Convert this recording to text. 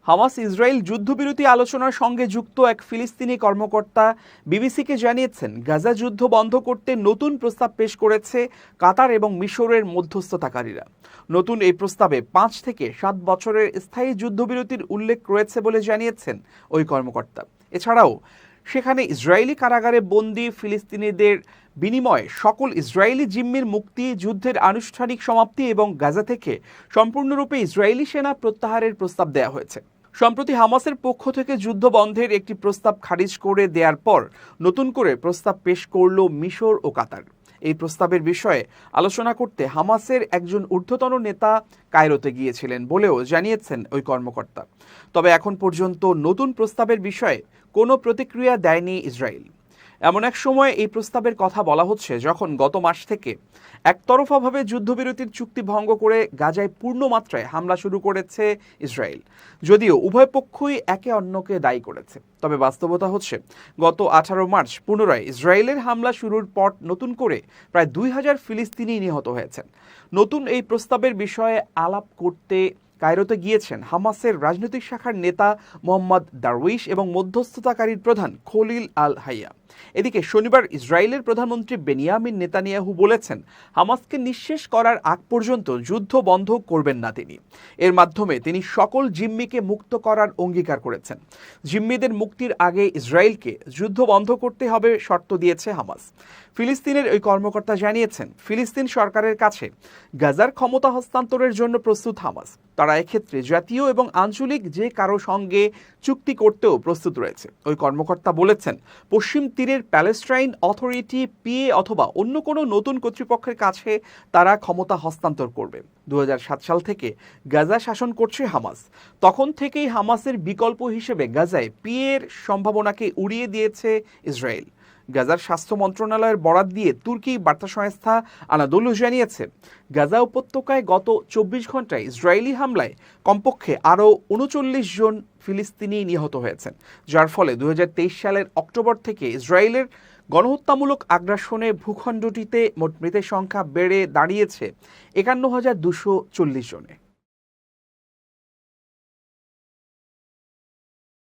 Hamas Israel যুদ্ধবিরতি আলোচনার সঙ্গে যুক্ত এক ফিলিস্তিনি কর্মকর্তা বিবিসিকে জানিয়েছেন, গাজা যুদ্ধ বন্ধ করতে নতুন প্রস্তাব পেশ করেছে কাতার এবং মিশরের মধ্যস্থতাকারীরা। নতুন এই প্রস্তাবে 5 থেকে 7 বছরের স্থায়ী যুদ্ধবিরতির উল্লেখ রয়েছে বলে জানিয়েছেন ওই কর্মকর্তা। এছাড়াও সেখানে ইসরায়েলি কারাগারে বন্দী ফিলিস্তিনিদের বিনিময়ে সকল ইসরায়েলি জিম্মির মুক্তি, যুদ্ধের আনুষ্ঠানিক সমাপ্তি এবং গাজা থেকে সম্পূর্ণরূপে ইসরায়েলি সেনা প্রত্যাহারের প্রস্তাব দেওয়া হয়েছে। সম্প্রতি হামাসের পক্ষ থেকে যুদ্ধ বন্ধের একটি প্রস্তাব খারিজ করে দেওয়ার পর নতুন করে প্রস্তাব পেশ করল মিশর ও কাতার। এই প্রস্তাবের বিষয়ে আলোচনা করতে হামাসের একজন ঊর্ধ্বতন নেতা কায়রোতে গিয়েছিলেন বলেও জানিয়েছেন ওই কর্মকর্তা। তবে এখন পর্যন্ত নতুন প্রস্তাবের বিষয়ে কোনো প্রতিক্রিয়া দেয়নি ইসরায়েল। এমন এক সময় এই প্রস্তাবের কথা বলা হচ্ছে যখন গত মাস থেকে একতরফাভাবে যুদ্ধবিরতির চুক্তি ভঙ্গ করে গাজায় পূর্ণ মাত্রায় হামলা শুরু করেছে ইসরায়েল। যদিও উভয় পক্ষই একে অন্যকে দায়ী করেছে, তবে বাস্তবতা হচ্ছে গত 18 মার্চ পুনরায় ইসরায়েলের হামলা শুরুর পর নতুন করে প্রায় 2000 ফিলিস্তিনি নিহত হয়েছেন। নতুন এই প্রস্তাবের বিষয়ে আলাপ করতে কায়রোতে গিয়েছেন হামাসের রাজনৈতিক শাখার নেতা মোহাম্মদ দারউইশ এবং মধ্যস্থতাকারীর প্রধান খলিল আল হাইয়া। এদিকে শনিবার ইসরায়েলের প্রধানমন্ত্রী বেনিয়ামিন নেতানিয়াহু বলেছেন, হামাসকে নিঃশেষ করার আগ পর্যন্ত যুদ্ধ বন্ধ করবেন না তিনি। এর মাধ্যমে তিনি সকল জিম্মিকে মুক্ত করার অঙ্গীকার করেছেন। জিম্মিদের মুক্তির আগে ইসরায়েলকে যুদ্ধ বন্ধ করতে হবে শর্ত দিয়েছে হামাস। ফিলিস্তিনের ওই কর্মকর্তা জানিয়েছেন, ফিলিস্তিন সরকারের কাছে গাজার ক্ষমতা হস্তান্তরের জন্য প্রস্তুত হামাস। তারা এক্ষেত্রে জাতীয় এবং আঞ্চলিক যে কারো সঙ্গে চুক্তি করতেও প্রস্তুত রয়েছে। ওই কর্মকর্তা বলেছেন, পশ্চিম তীরের প্যালেস্টাইন অথরিটি পিএ অথবা অন্য কোনো নতুন কর্তৃপক্ষের কাছে তারা ক্ষমতা হস্তান্তর করবে। 2007 সাল থেকে গাজা শাসন করছে হামাস। তখন থেকেই হামাসের বিকল্প হিসেবে গাজায় পিএ এর সম্ভাবনাকে উড়িয়ে দিয়েছে ইসরায়েল। গাজার স্বাস্থ্য মন্ত্রণালয়ের বরাত দিয়ে তুর্কি বার্তা সংস্থা আনাদোলু জানিয়েছে, গাজা উপত্যকায় গত 24 ঘন্টায় ইসরায়েলি হামলায় কমপক্ষে আরও 39 জন ফিলিস্তিনি নিহত হয়েছেন, যার ফলে 2023 সালের অক্টোবর থেকে ইসরায়েলের গণহত্যামূলক আগ্রাসনে ভূখণ্ডটিতে মোট মৃতের সংখ্যা বেড়ে দাঁড়িয়েছে 51,240 জনে।